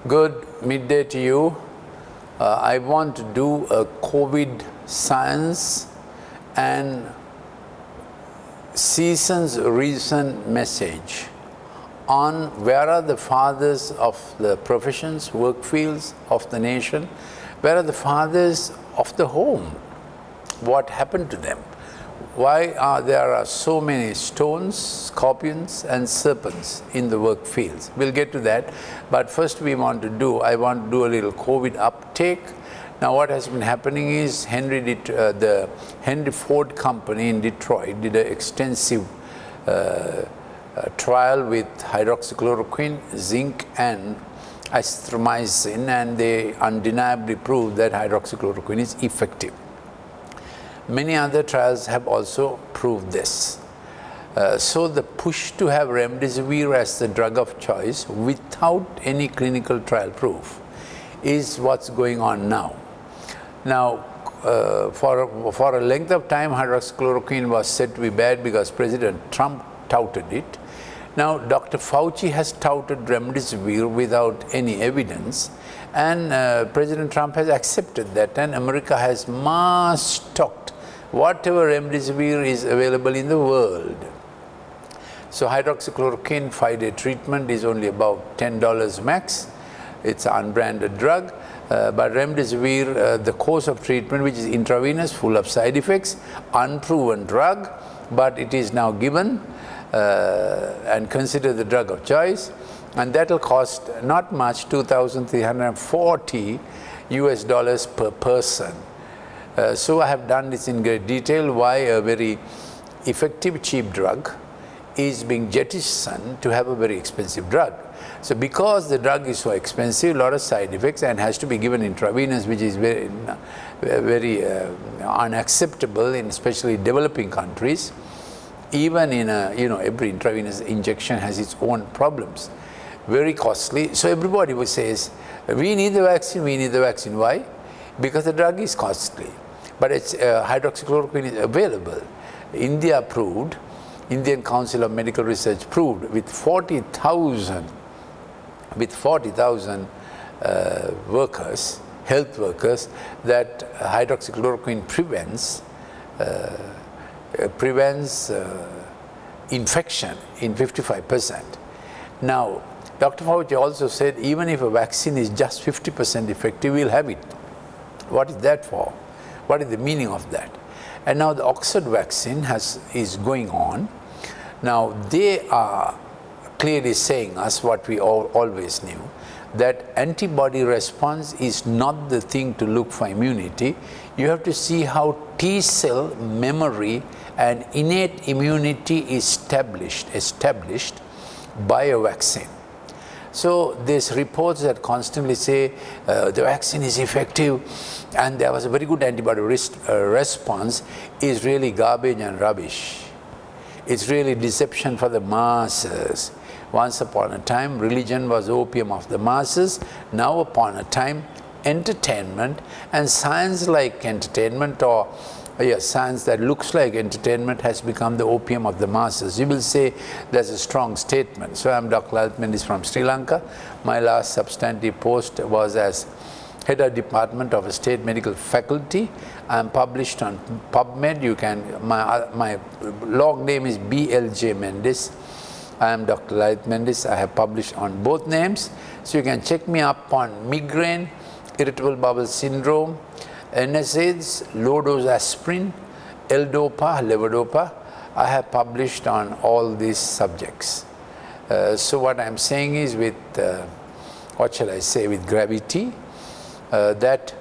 Good midday to you. I want to do a COVID science and season's recent message on where are the fathers of the professions, work fields of the nation, where are the fathers of the home, what happened to them, why there are so many stones, scorpions and serpents in the work fields. We'll get to that, but first I want to do a little COVID uptake. Now what has been happening is the Henry Ford company in Detroit did an extensive trial with hydroxychloroquine, zinc and azithromycin, and they undeniably proved that hydroxychloroquine is effective. Many other trials have also proved this. So the push to have remdesivir as the drug of choice without any clinical trial proof is what's going on now. Now, for a length of time, hydroxychloroquine was said to be bad because President Trump touted it. Now, Dr. Fauci has touted remdesivir without any evidence, and President Trump has accepted that, and America has mass stocked whatever remdesivir is available in the world. So hydroxychloroquine 5-day treatment is only about $10 max. It's an unbranded drug, but remdesivir, the course of treatment, which is intravenous, full of side effects, unproven drug, but it is now given and considered the drug of choice, and that will cost not much, $2,340 per person. So I have done this in great detail, why a very effective cheap drug is being jettisoned to have a very expensive drug. So because the drug is so expensive, a lot of side effects, and has to be given intravenous, which is very unacceptable in especially developing countries. Even in every intravenous injection has its own problems, very costly. So everybody who says, we need the vaccine, we need the vaccine. Why? Because the drug is costly. But it's, hydroxychloroquine is available. India proved, Indian Council of Medical Research proved with 40,000 workers, health workers, that hydroxychloroquine prevents infection in 55%. Now, Dr. Fauci also said even if a vaccine is just 50% effective, we'll have it. What is that for? What is the meaning of that? And now the Oxford vaccine is going on. Now they are clearly saying us what we always knew, that antibody response is not the thing to look for immunity. You have to see how T cell memory and innate immunity is established by a vaccine. So there's reports that constantly say the vaccine is effective and there was a very good antibody response is really garbage and rubbish. It's really deception for the masses. Once upon a time, religion was opium of the masses. Now upon a time, entertainment and science like entertainment, or science that looks like entertainment, has become the opium of the masses. You will say that's a strong statement. So I'm Dr. Lalith Mendis from Sri Lanka. My last substantive post was as head of department of a state medical faculty. I'm published on PubMed. You can, my long name is BLJ Mendis. I am Dr. Lalith Mendis. I have published on both names. So you can check me up on migraine, irritable bowel syndrome, NSAIDs, low-dose aspirin, L-DOPA, levodopa. I have published on all these subjects. So what I'm saying is with, with gravity, that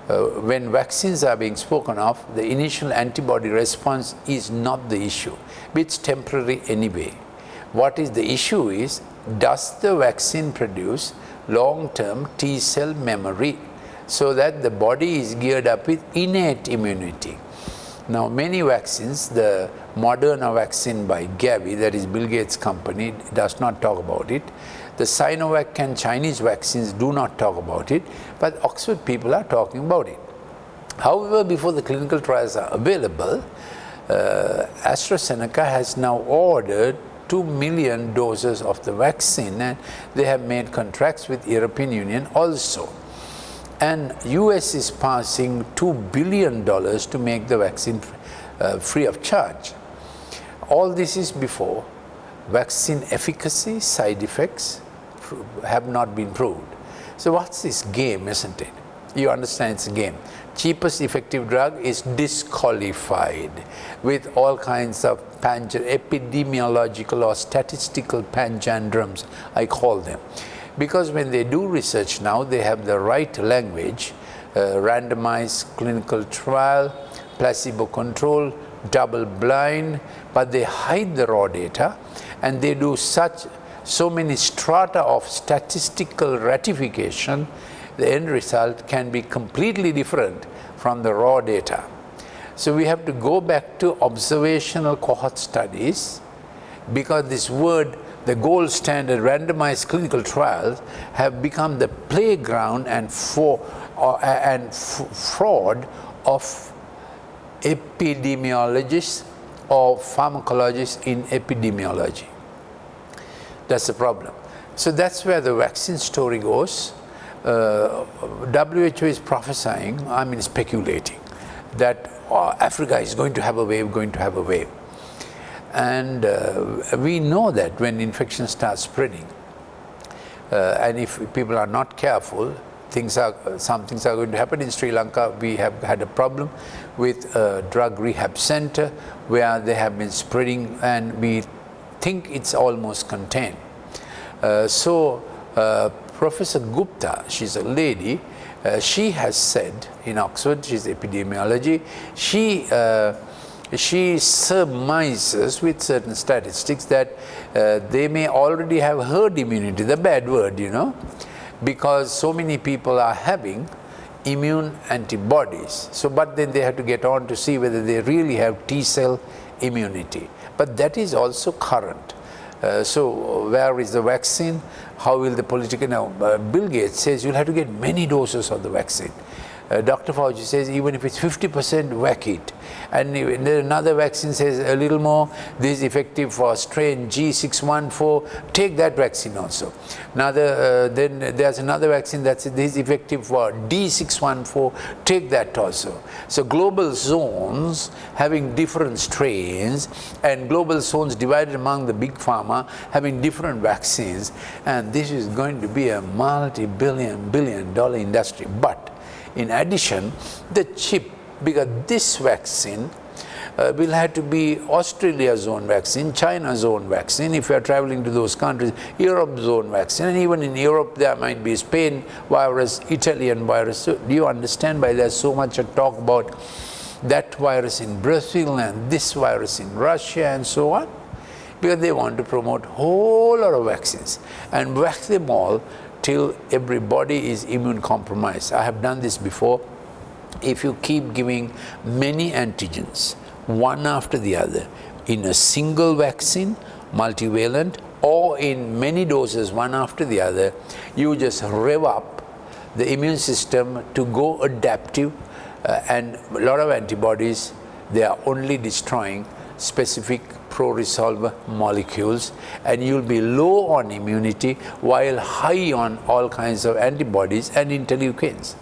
when vaccines are being spoken of, the initial antibody response is not the issue. It's temporary anyway. What is the issue is, does the vaccine produce long-term T cell memory, so that the body is geared up with innate immunity. Now many vaccines, the Moderna vaccine by Gavi, that is Bill Gates' company, does not talk about it. The Sinovac and Chinese vaccines do not talk about it, but Oxford people are talking about it. However, before the clinical trials are available, AstraZeneca has now ordered 2 million doses of the vaccine, and they have made contracts with European Union also. And US is passing $2 billion to make the vaccine free of charge. All this is before vaccine efficacy, side effects have not been proved. So what's this game, isn't it? You understand it's a game. Cheapest effective drug is disqualified with all kinds of epidemiological or statistical panjandrums, I call them. Because when they do research now, they have the right language, randomized clinical trial, placebo control, double blind, but they hide the raw data, and they do so many strata of statistical ratification, the end result can be completely different from the raw data. So we have to go back to observational cohort studies, because this word, the gold standard randomized clinical trials, have become the playground and fraud of epidemiologists or pharmacologists in epidemiology. That's the problem. So that's where the vaccine story goes. WHO is prophesying, speculating, that Africa is going to have a wave, And we know that when infection starts spreading, and if people are not careful, some things are going to happen. In Sri Lanka, we have had a problem with a drug rehab center where they have been spreading, and we think it's almost contained. Professor Gupta, she's a lady, she has said in Oxford, she's epidemiology, she surmises with certain statistics that they may already have herd immunity, the bad word, because so many people are having immune antibodies. But then they have to get on to see whether they really have T-cell immunity. But that is also current. So where is the vaccine? How will the political... Now, Bill Gates says you'll have to get many doses of the vaccine. Dr. Fauci says even if it's 50%, whack it. And then another vaccine says a little more, this is effective for strain G614, take that vaccine also. Then there's another vaccine that says this is effective for D614, take that also. So global zones having different strains, and global zones divided among the big pharma having different vaccines, and this is going to be a multi-billion dollar industry. But in addition, the chip, because this vaccine will have to be Australia's own vaccine, China's own vaccine, if you are traveling to those countries, Europe's own vaccine, and even in Europe there might be Spain virus, Italian virus. So do you understand why there's so much talk about that virus in Brazil and this virus in Russia and so on? Because they want to promote a whole lot of vaccines and whack them all till everybody is immune compromised. I have done this before. If you keep giving many antigens, one after the other, in a single vaccine, multivalent, or in many doses, one after the other, you just rev up the immune system to go adaptive, and a lot of antibodies, they are only destroying specific pro-resolver molecules, and you'll be low on immunity while high on all kinds of antibodies and interleukins.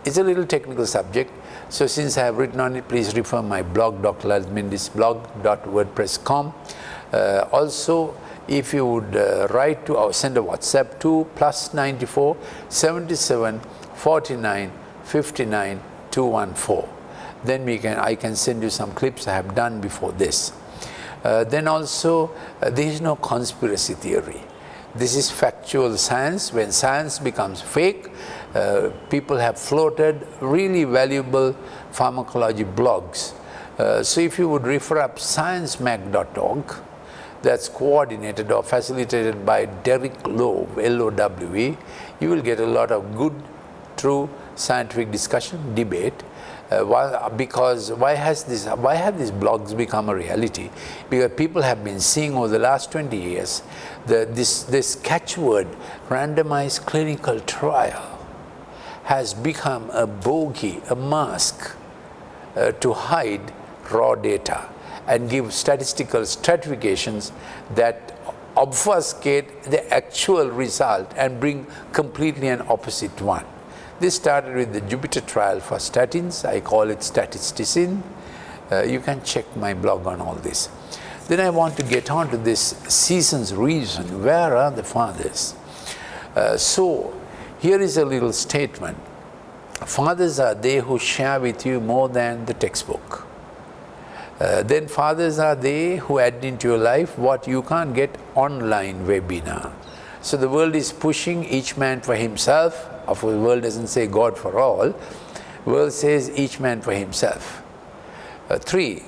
It's a little technical subject, so since I have written on it, please refer my blog, Dr.Lalith Mendis blog.wordpress.com. Also, if you would write to or send a WhatsApp to +94 77 49 59 214. Then I can send you some clips I have done before this. Then also, there is no conspiracy theory. This is factual science. When science becomes fake, people have floated really valuable pharmacology blogs. So if you would refer up sciencemag.org, that's coordinated or facilitated by Derek Lowe, L-O-W-E, you will get a lot of good, true scientific discussion, debate. Why have these blogs become a reality? Because people have been seeing over the last 20 years this catchword, randomized clinical trial, has become a bogey, a mask to hide raw data. and give statistical stratifications that obfuscate the actual result and bring completely an opposite one. This started with the Jupiter trial for statins. I call it statisticin. You can check my blog on all this. Then I want to get on to this season's reason. Where are the fathers? So here is a little statement. Fathers are they who share with you more than the textbook. Then fathers are they who add into your life what you can't get online webinar. So the world is pushing each man for himself. Of course, the world doesn't say God for all. The world says each man for himself. 3,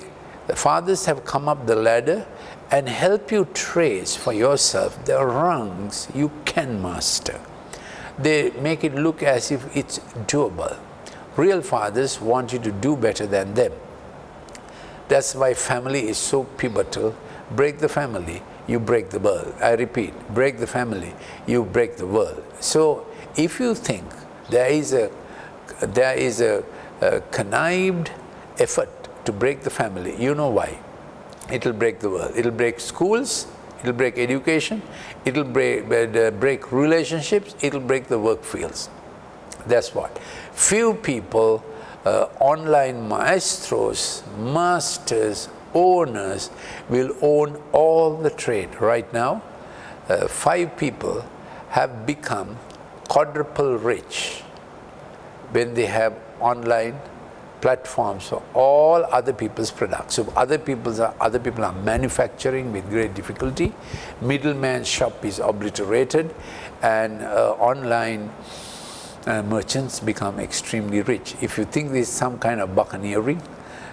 the fathers have come up the ladder and help you trace for yourself the rungs you can master. They make it look as if it's doable. Real fathers want you to do better than them. That's why family is so pivotal. Break the family, you break the world. I repeat, break the family, you break the world. So if you think there is a connived effort to break the family, you know why. It'll break the world. It'll break schools, it'll break education, it'll break relationships, it'll break the work fields. That's what. Few people, online maestros, masters, owners will own all the trade. Right now, 5 people have become quadruple rich when they have online platforms for all other people's products. So other people are manufacturing with great difficulty. Middleman shop is obliterated, and online merchants become extremely rich. If you think this is some kind of buccaneering,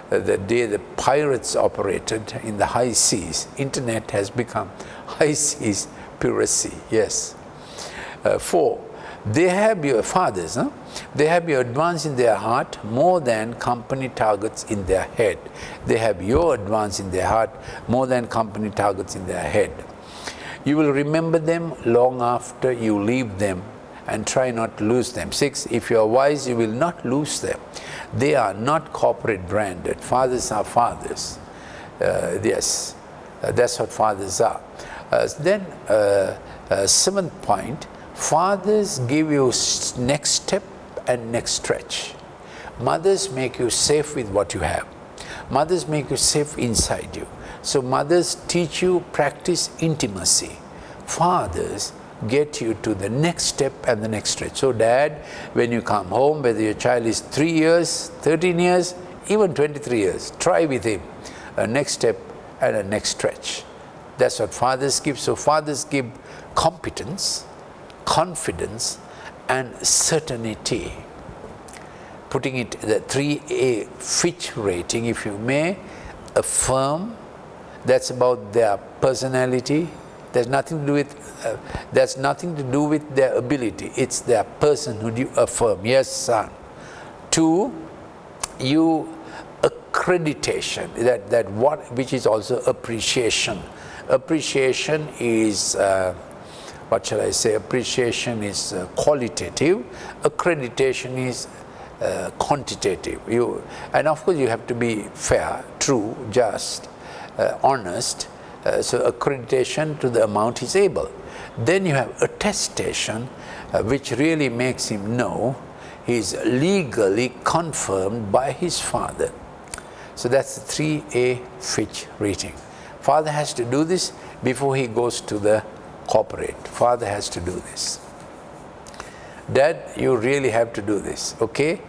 the day the pirates operated in the high seas, internet has become high seas piracy. Yes. 4, they have your fathers, they have your advance in their heart more than company targets in their head. They have your advance in their heart more than company targets in their head. You will remember them long after you leave them and try not to lose them. 6, if you are wise, you will not lose them. They are not corporate branded. Fathers are fathers. Yes, that's what fathers are. Then 7th point, fathers give you next step and next stretch. Mothers make you safe with what you have. Mothers make you safe inside you. So mothers teach you, practice intimacy. Fathers get you to the next step and the next stretch. So dad, when you come home, whether your child is 3 years, 13 years, even 23 years, try with him a next step and a next stretch. That's what fathers give. So fathers give competence, confidence, and certainty. Putting it the 3A Fitch rating, if you may, affirm. That's about their personality. There's nothing to do with their ability. It's their personhood you affirm. Yes, son. 2, you accreditation. Which is also appreciation. Appreciation is what shall I say? Appreciation is qualitative. Accreditation is quantitative. And of course you have to be fair, true, just, honest. So accreditation to the amount he's able. Then you have attestation, which really makes him know he's legally confirmed by his father. So that's the 3A Fitch rating. Father has to do this before he goes to the corporate. Father has to do this. Dad, you really have to do this, okay?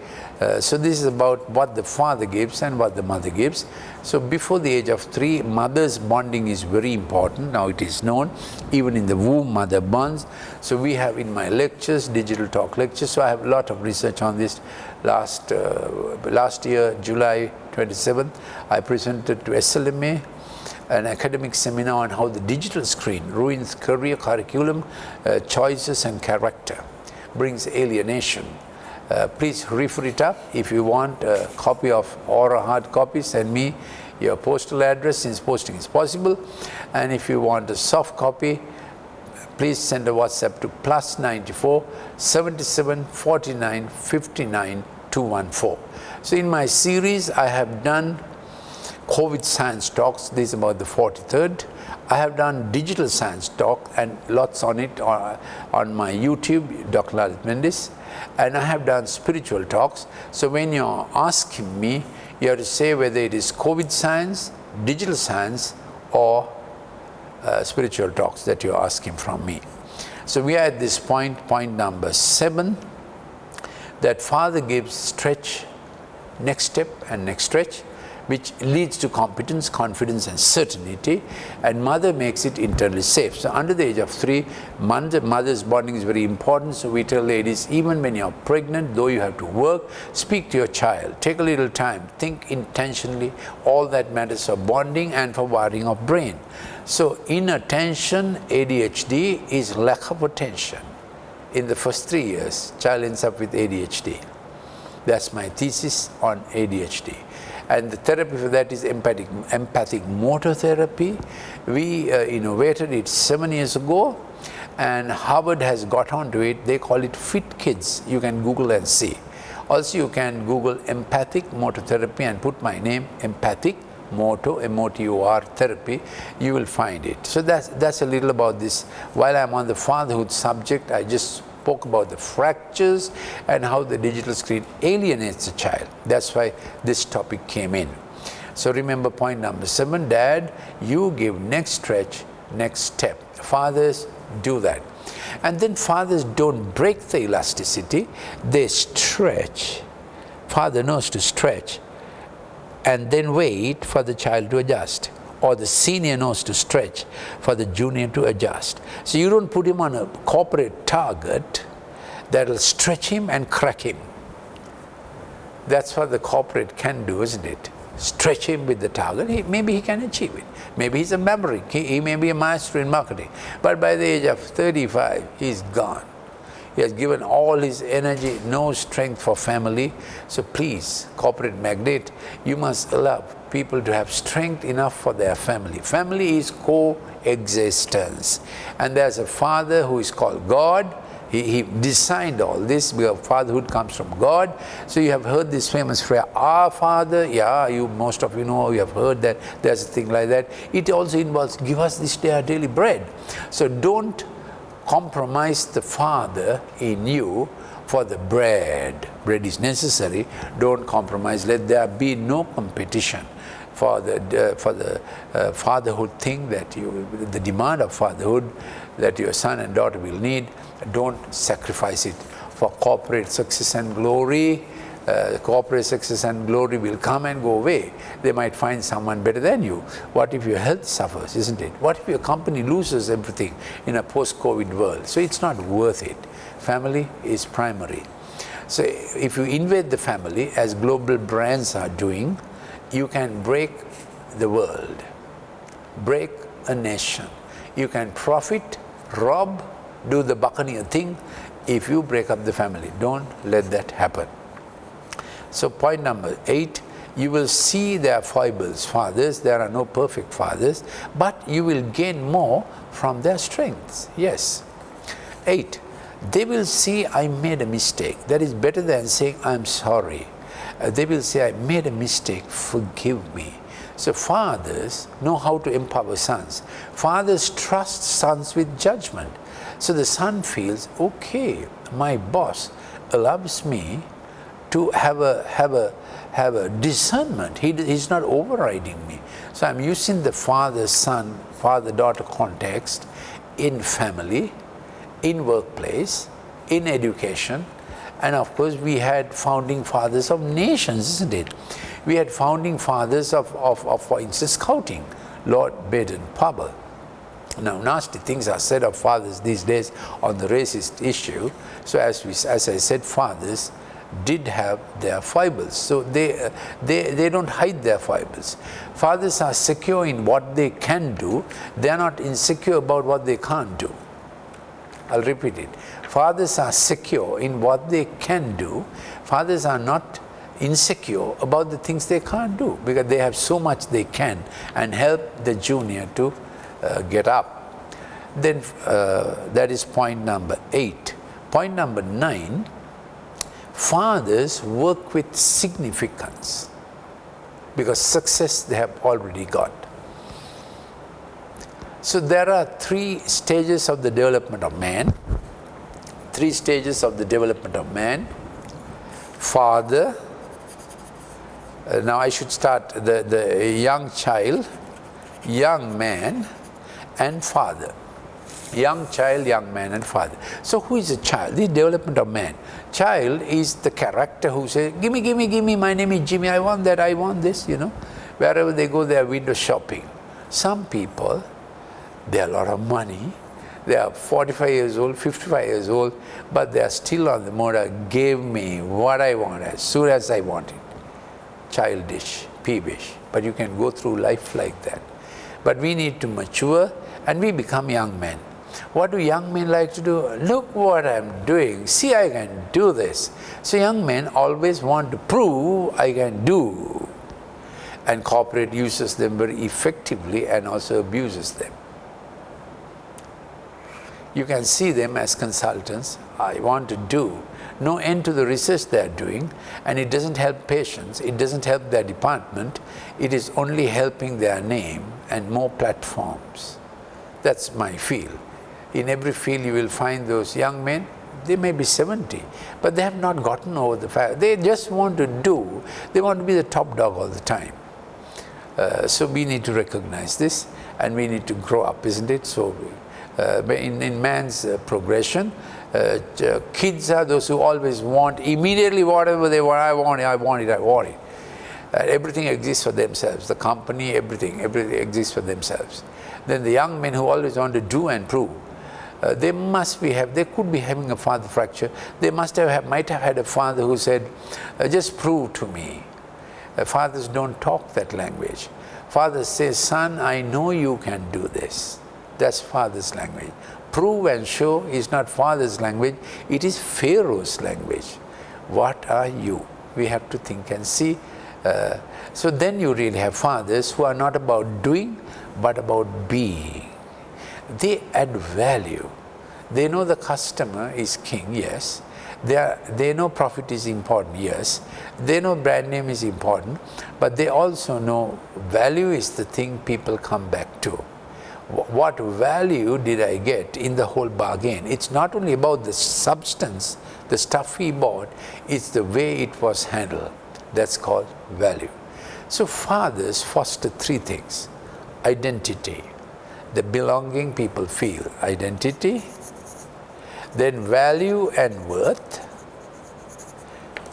So this is about what the father gives and what the mother gives. So before the age of 3, mother's bonding is very important. Now it is known, even in the womb, mother bonds. So we have in my lectures, digital talk lectures, so I have a lot of research on this. Last year, July 27th, I presented to SLMA an academic seminar on how the digital screen ruins career, curriculum, choices and character, brings alienation. Please refer it up. If you want a copy of or a hard copy, send me your postal address since posting is possible. And if you want a soft copy, please send a WhatsApp to +94 77 49 59 214. So in my series, I have done COVID science talks. This is about the 43rd. I have done digital science talk and lots on it on my YouTube, Dr. Lalith Mendis. And I have done spiritual talks. So when you're asking me, you have to say whether it is COVID science, digital science, or spiritual talks that you're asking from me. So we are at this point number 7, that Father gives stretch, next step and next stretch, which leads to competence, confidence and certainty, and Mother makes it internally safe. So under the age of 3, mother's bonding is very important. So we tell ladies, even when you're pregnant, though you have to work, speak to your child, take a little time, think intentionally. All that matters for bonding and for wiring of brain. So inattention, ADHD, is lack of attention. In the first 3 years, child ends up with ADHD. That's my thesis on ADHD. And the therapy for that is empathic motor therapy. We innovated it 7 years ago, and Harvard has got onto it. They call it Fit Kids. You can Google and see. Also, you can Google empathic motor therapy and put my name, empathic motor, M-O-T-O-R therapy. You will find it. So that's a little about this. While I'm on the fatherhood subject, I just spoke about the fractures and how the digital screen alienates the child. That's why this topic came in. So remember point number 7, Dad, you give next stretch, next step. Fathers do that. And then fathers don't break the elasticity, they stretch. Father knows to stretch and then wait for the child to adjust. Or the senior knows to stretch for the junior to adjust. So you don't put him on a corporate target that will stretch him and crack him. That's what the corporate can do, isn't it? Stretch him with the target. Maybe he can achieve it. Maybe he's a maverick. He may be a master in marketing. But by the age of 35, he's gone. He has given all his energy, no strength for family. So please, corporate magnate, you must allow people to have strength enough for their family. Family is coexistence. And there's a Father who is called God. He designed all this, because fatherhood comes from God. So you have heard this famous phrase, Our Father. Yeah, most of you know, you have heard that. There's a thing like that. It also involves, give us this day our daily bread. So don't compromise the Father in you for the bread. Bread is necessary. Don't compromise. Let there be no competition for the fatherhood thing that the demand of fatherhood that your son and daughter will need. Don't sacrifice it for corporate success and glory. Corporate success and glory will come and go away. They might find someone better than you. What if your health suffers, isn't it? What if your company loses everything in a post-COVID world? So it's not worth it. Family is primary. So if you invade the family, as global brands are doing, you can break the world, break a nation. You can profit, rob, do the buccaneer thing if you break up the family. Don't let that happen. So point number 8, you will see their foibles, fathers. There are no perfect fathers, but you will gain more from their strengths. Yes. 8, they will see I made a mistake. That is better than saying I'm sorry. They will say I made a mistake, forgive me. So fathers know how to empower sons. Fathers trust sons with judgment. So the son feels, okay, my boss allows me to have a discernment. He's not overriding me. So I'm using the father-son, father-daughter context in family, in workplace, in education, and of course we had founding fathers of nations, isn't it? We had founding fathers of for instance, Scouting, Lord Baden-Powell. Now, nasty things are said of fathers these days on the racist issue. So as I said, fathers did have their foibles. So they don't hide their foibles. Fathers are secure in what they can do. They are not insecure about what they can't do. I'll repeat it. Fathers are secure in what they can do. Fathers are not insecure about the things they can't do, because they have so much they can and help the junior to get up. Then that is point number 8. Point number 9, fathers work with significance. because success they have already got. So there are 3 stages of the development of man. 3 stages of the development of man. Father, now I should start the young child, young man, and father. Young child, young man, and father. So who is a child? The development of man. Child is the character who says, gimme, gimme, gimme, my name is Jimmy, I want that, I want this, you know. Wherever they go, they are window shopping. Some people, they have a lot of money, they are 45 years old, 55 years old, but they are still on the mode of, give me what I want as soon as I want it. Childish, peevish, but you can go through life like that. But we need to mature and we become young men. What do young men like to do? Look what I'm doing. See, I can do this. So young men always want to prove I can do. And corporate uses them very effectively and also abuses them. You can see them as consultants. I want to do. No end to the research they are doing, and it doesn't help patients, it doesn't help their department, it is only helping their name and more platforms. That's my field. In every field you will find those young men, they may be 70, but they have not gotten over the fact. They just want to do, they want to be the top dog all the time. So we need to recognize this and we need to grow up, isn't it? So in man's progression, kids are those who always want immediately whatever they want. I want it, I want it, I want it. Everything exists for themselves. The company, everything exists for themselves. Then the young men who always want to do and prove, they could be having a father fracture. They might have had a father who said, just prove to me. Fathers don't talk that language. Father says, son, I know you can do this. That's father's language. Prove and show is not father's language, it is Pharaoh's language. What are you? We have to think and see. So then you really have fathers who are not about doing, but about being. They add value. They know the customer is king, yes. They know profit is important, yes. They know brand name is important, but they also know value is the thing people come back to. What value did I get in the whole bargain? It's not only about the substance, the stuff he bought, it's the way it was handled. That's called value. So fathers foster 3 things. Identity, the belonging people feel, identity, then value and worth.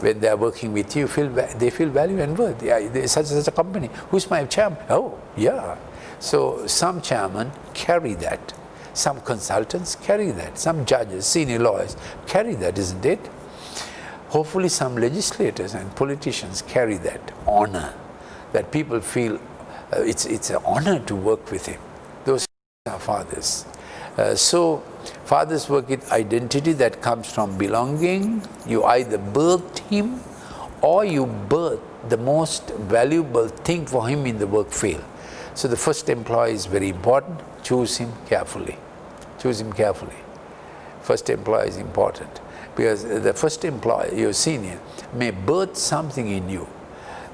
When they are working with you, they feel value and worth. Yeah, there's such a company. Who's my chairman? Oh, yeah. So some chairmen carry that. Some consultants carry that. Some judges, senior lawyers carry that, isn't it? Hopefully some legislators and politicians carry that honor, that people feel it's an honor to work with him. Those are fathers. So fathers work with identity that comes from belonging. You either birthed him or you birthed the most valuable thing for him in the work field. So the first employee is very important. Choose him carefully. Choose him carefully. First employee is important because the first employee, your senior, may birth something in you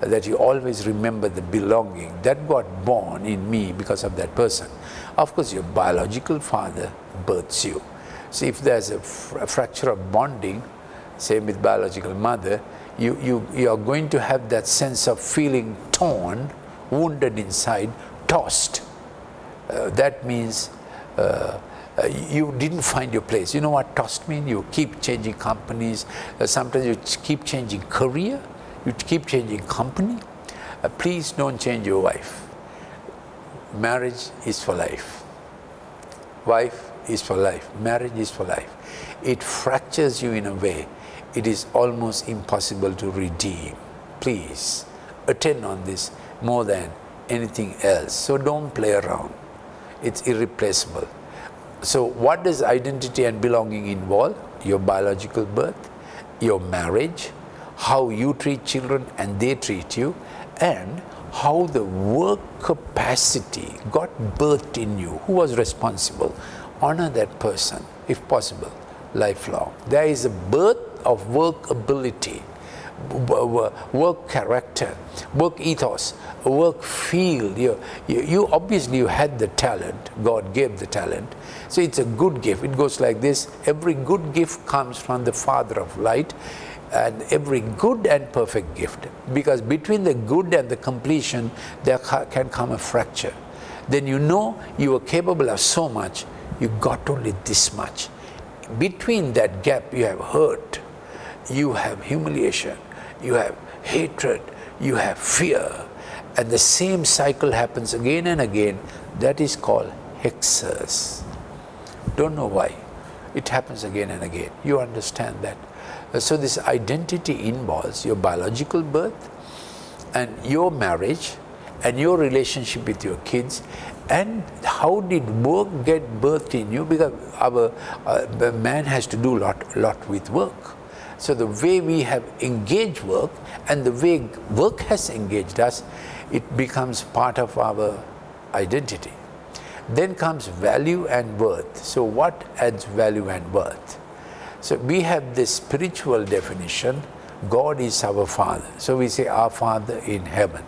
that you always remember the belonging that got born in me because of that person. Of course, your biological father births you. So if there's a fracture of bonding, same with biological mother, you are going to have that sense of feeling torn, wounded inside, tossed. That means you didn't find your place. You know what tossed means? You keep changing companies. Sometimes you keep changing career. You keep changing company. Please don't change your wife. Marriage is for life. Wife is for life. Marriage is for life. It fractures you in a way it is almost impossible to redeem. Please attend on this more than anything else. So don't play around. It's irreplaceable. So what does identity and belonging involve? Your biological birth, your marriage, how you treat children and they treat you, and how the work capacity got birthed in you. Who was responsible? Honor that person, if possible, lifelong. There is a birth of work ability. work character, work ethos, work field. You obviously you had the talent, God gave the talent. So it's a good gift. It goes like this: every good gift comes from the Father of light, and every good and perfect gift. Because between the good and the completion, there can come a fracture. Then you know you are capable of so much, you got only this much. Between that gap, you have hurt, you have humiliation, you have hatred, you have fear, and the same cycle happens again and again. That is called hexes. Don't know why. It happens again and again. You understand that. So this identity involves your biological birth and your marriage and your relationship with your kids, and how did work get birthed in you, because the man has to do lot with work. So the way we have engaged work and the way work has engaged us, it becomes part of our identity. Then comes value and worth. So what adds value and worth? So we have this spiritual definition: God is our Father. So we say, our Father in heaven.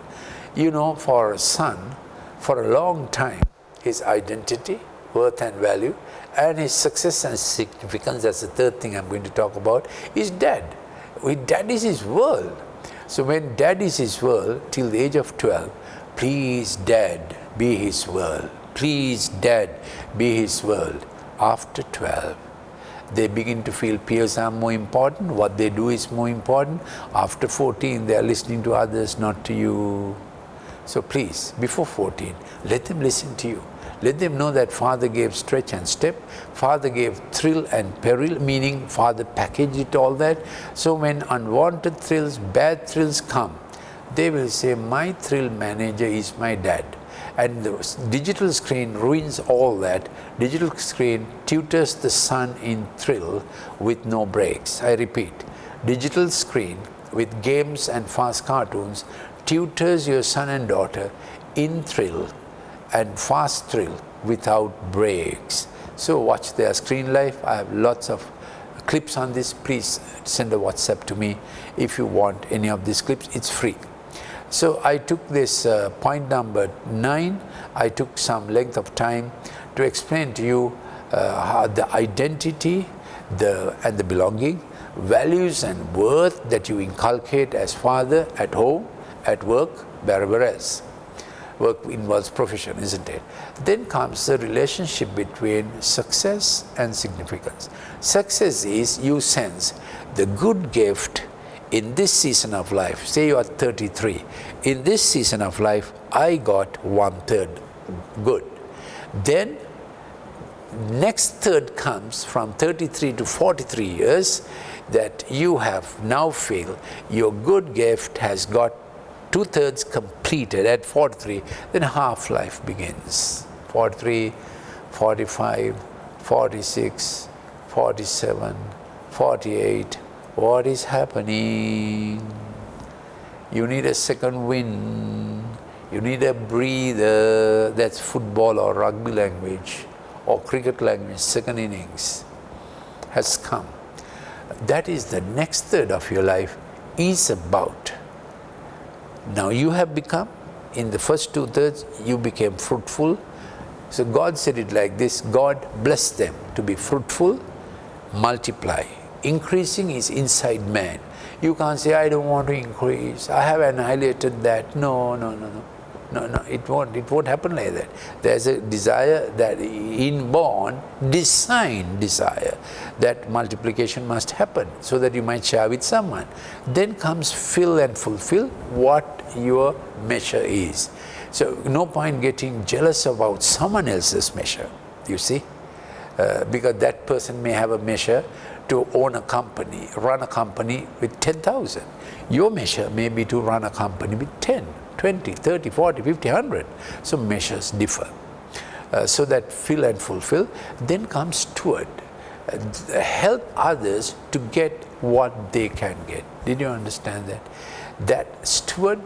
You know, for a son, for a long time, his identity, worth and value, and his success and significance, that's the third thing I'm going to talk about, is dad. Dad is his world. So when dad is his world, till the age of 12, please dad, be his world. Please dad, be his world. After 12, they begin to feel peers are more important, what they do is more important. After 14, they are listening to others, not to you. So please, before 14, let them listen to you. Let them know that Father gave stretch and step, Father gave thrill and peril, meaning Father packaged it all that. So when unwanted thrills, bad thrills come, they will say, my thrill manager is my dad. And the digital screen ruins all that. Digital screen tutors the son in thrill with no breaks. I repeat, digital screen with games and fast cartoons tutors your son and daughter in thrill and fast thrill without breaks. So watch their screen life. I have lots of clips on this. Please send a WhatsApp to me if you want any of these clips. It's free. So I took this point number 9. I took some length of time to explain to you how the identity and the belonging, values and worth that you inculcate as father at home, at work, wherever else. Work involves profession, isn't it? Then comes the relationship between success and significance. Success is you sense the good gift in this season of life. Say you are 33. In this season of life, I got 1/3 good. Then next third comes from 33 to 43 years that you have now feel your good gift has got 2/3 completed at 43, then half life begins. 43, 45, 46, 47, 48. What is happening? You need a second wind. You need a breather. That's football or rugby language or cricket language. Second innings has come. That is the next third of your life is about. Now you have become, in the first 2/3, you became fruitful. So God said it like this: God blessed them to be fruitful, multiply. Increasing is inside man. You can't say, I don't want to increase, I have annihilated that. No, it won't happen like that. There's a desire, that inborn, designed desire, that multiplication must happen so that you might share with someone. Then comes fill and fulfill what your measure is. So no point getting jealous about someone else's measure, you see, because that person may have a measure to own a company, run a company with 10,000. Your measure may be to run a company with 10, 20, 30, 40, 50, 100. So measures differ. So that fill and fulfill. Then comes steward. Help others to get what they can get. Did you understand that? That steward,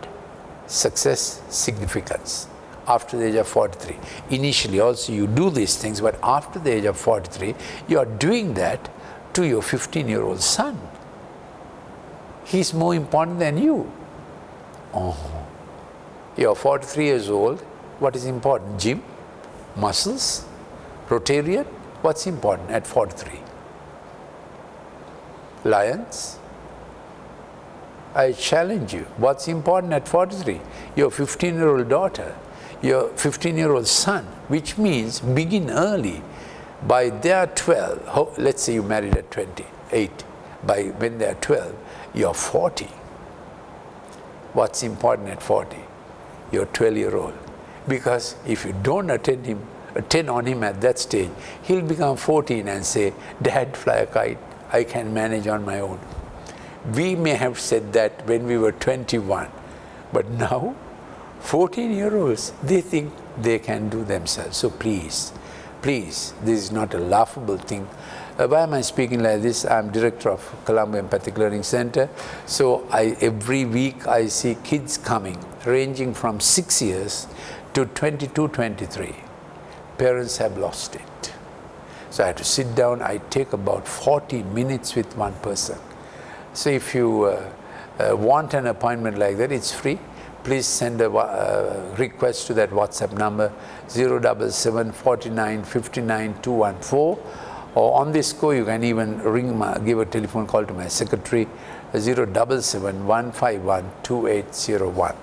success, significance. After the age of 43. Initially also you do these things, but after the age of 43, you are doing that to your 15-year-old son. He's more important than you. Oh, you're 43 years old. What is important? Gym? Muscles? Rotarian? What's important at 43? Lions? I challenge you. What's important at 43? Your 15-year-old daughter, your 15-year-old son, which means begin early. By their 12, let's say you married at 28, by when they're 12, you're 40. What's important at 40? Your 12-year-old. Because if you don't attend on him at that stage, he'll become 14 and say, Dad, fly a kite, I can manage on my own. We may have said that when we were 21, but now 14-year-olds, they think they can do themselves. So please, this is not a laughable thing. Why am I speaking like this? I'm director of Colombo Empathic Learning Center. So every week I see kids coming, ranging from 6 years to 22, 23. Parents have lost it. So I have to sit down. I take about 40 minutes with one person. So if you want an appointment like that, it's free. Please send a request to that WhatsApp number 077 49 59 214, or on this go you can even give a telephone call to my secretary 077 151 2801.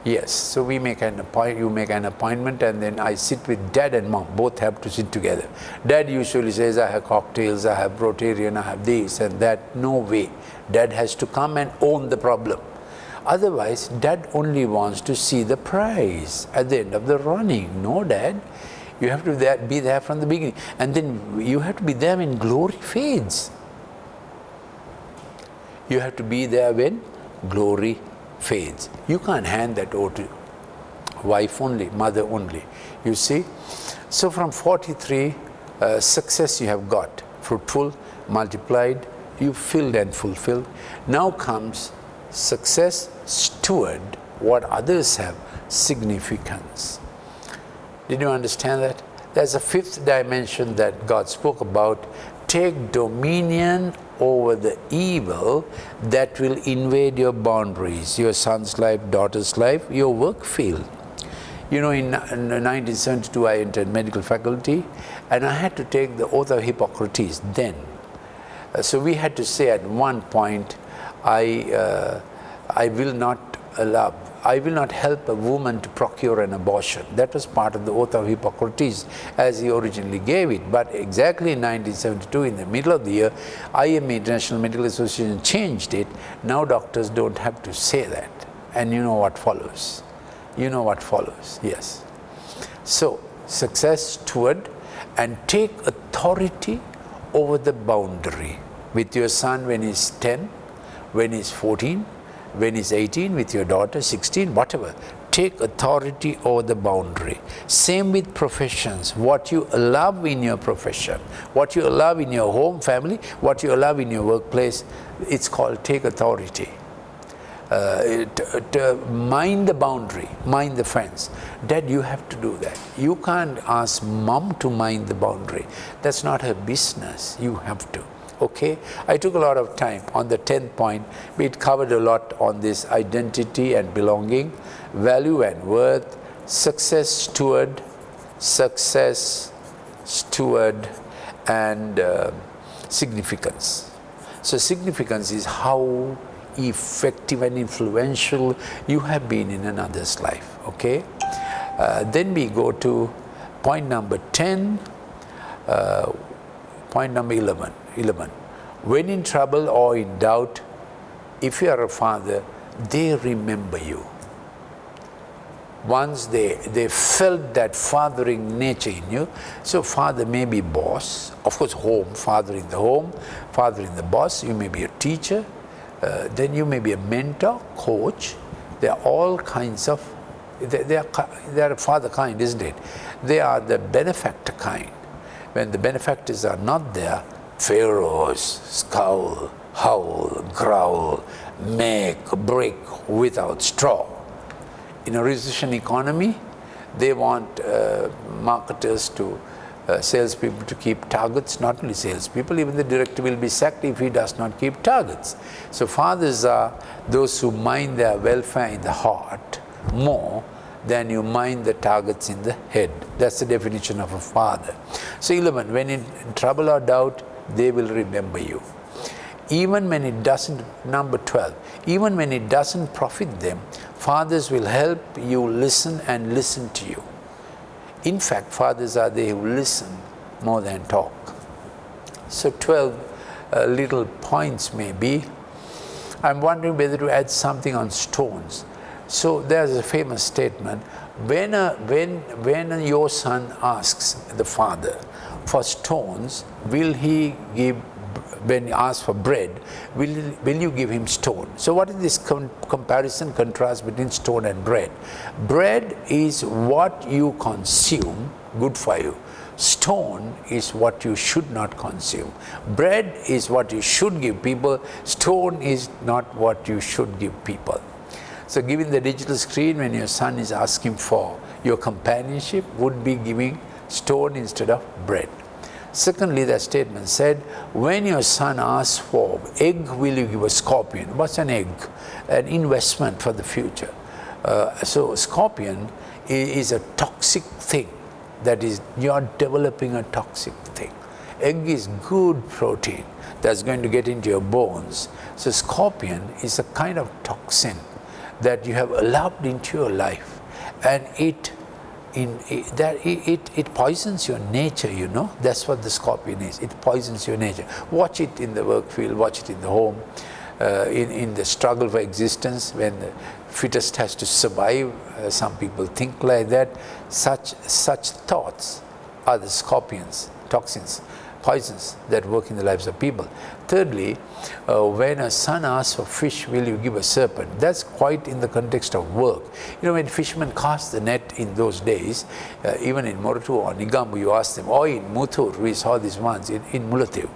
Yes, so we make you make an appointment, and then I sit with Dad and Mom. Both have to sit together. Dad usually says, I have cocktails, I have Rotarian, I have this and that. No way. Dad has to come and own the problem. Otherwise, Dad only wants to see the prize at the end of the running. No, Dad. You have to be there from the beginning. And then you have to be there when glory fades. You have to be there when glory fades. You can't hand that over to wife only, mother only. You see? So from 43, success you have got. Fruitful, multiplied, you filled and fulfilled. Now comes success, steward what others have, significance. Did you understand that? There's a fifth dimension that God spoke about. Take dominion over the evil that will invade your boundaries, your son's life, daughter's life, your work field. You know, in 1972, I entered medical faculty, and I had to take the oath of Hippocrates then. So we had to say at one point, I will not help a woman to procure an abortion. That was part of the oath of Hippocrates as he originally gave it. But exactly in 1972, in the middle of the year, IMA, International Medical Association, changed it. Now doctors don't have to say that. And you know what follows. You know what follows, yes. So, success, steward, and take authority over the boundary. With your son when he's 10, when he's 14, when he's 18, with your daughter, 16, whatever. Take authority over the boundary. Same with professions. What you allow in your profession, what you allow in your home, family, what you allow in your workplace, it's called take authority. Mind the boundary, mind the fence. Dad, you have to do that. You can't ask Mom to mind the boundary. That's not her business. You have to. Okay, I took a lot of time on the 10th point. It covered a lot on this identity and belonging, value and worth, success, steward, and significance. So significance is how effective and influential you have been in another's life. Okay, then we go to point number 10, point number 11. When in trouble or in doubt, if you are a father, they remember you. Once they felt that fathering nature in you. So father may be boss, of course home, father in the boss, you may be a teacher, then you may be a mentor, coach. They are all kinds of, they are a father kind, isn't it? They are the benefactor kind. When the benefactors are not there, pharaohs scowl, howl, growl, make, break without straw. In a recession economy, they want marketers to salespeople to keep targets. Not only salespeople, even the director will be sacked if he does not keep targets. So fathers are those who mind their welfare in the heart more than you mind the targets in the head. That's the definition of a father. So 11, when in trouble or doubt, they will remember you. Even when it doesn't, number 12, even when it doesn't profit them, fathers will help you listen and listen to you. In fact, fathers are they who listen more than talk. So 12 little points maybe. I'm wondering whether to add something on stones. So there's a famous statement, when your son asks the father for stones, will he give, when he asks for bread, will you give him stone? So what is this comparison, contrast between stone and bread? Bread is what you consume, good for you. Stone is what you should not consume. Bread is what you should give people. Stone is not what you should give people. So given the digital screen, when your son is asking for your companionship, would be giving stone instead of bread. Secondly, the statement said, when your son asks for egg, will you give a scorpion? What's an egg? An investment for the future. So scorpion is a toxic thing. That is, you're developing a toxic thing. Egg is good protein that's going to get into your bones. So scorpion is a kind of toxin that you have allowed into your life, and it poisons your nature, you know. That's what the scorpion is. It poisons your nature. Watch it in the work field, watch it in the home, in the struggle for existence, when the fittest has to survive. Some people think like that. Such thoughts are the scorpions, toxins, poisons that work in the lives of people. Thirdly, when a son asks for fish, will you give a serpent? That's quite in the context of work. You know, when fishermen cast the net in those days, even in Morutu or Nigambu, you ask them, or in Muthur, we saw this once in Mullatiu,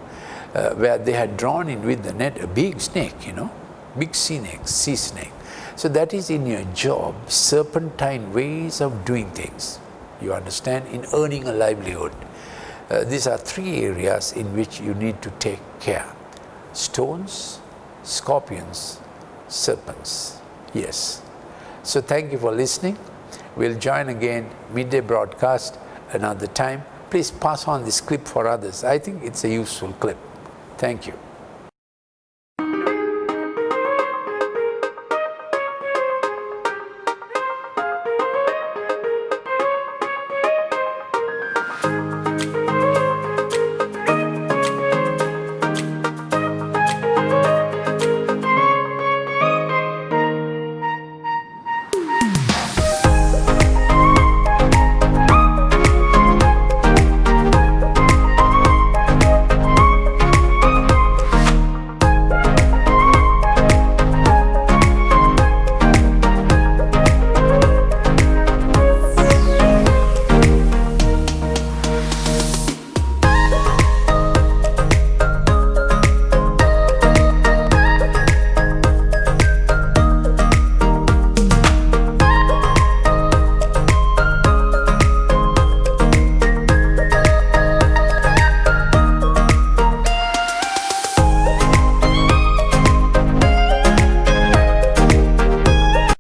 where they had drawn in with the net a big snake, you know, big sea snake. So that is in your job, serpentine ways of doing things, you understand, in earning a livelihood. These are three areas in which you need to take care. Stones, scorpions, serpents. Yes. So thank you for listening. We'll join again midday broadcast another time. Please pass on this clip for others. I think it's a useful clip. Thank you.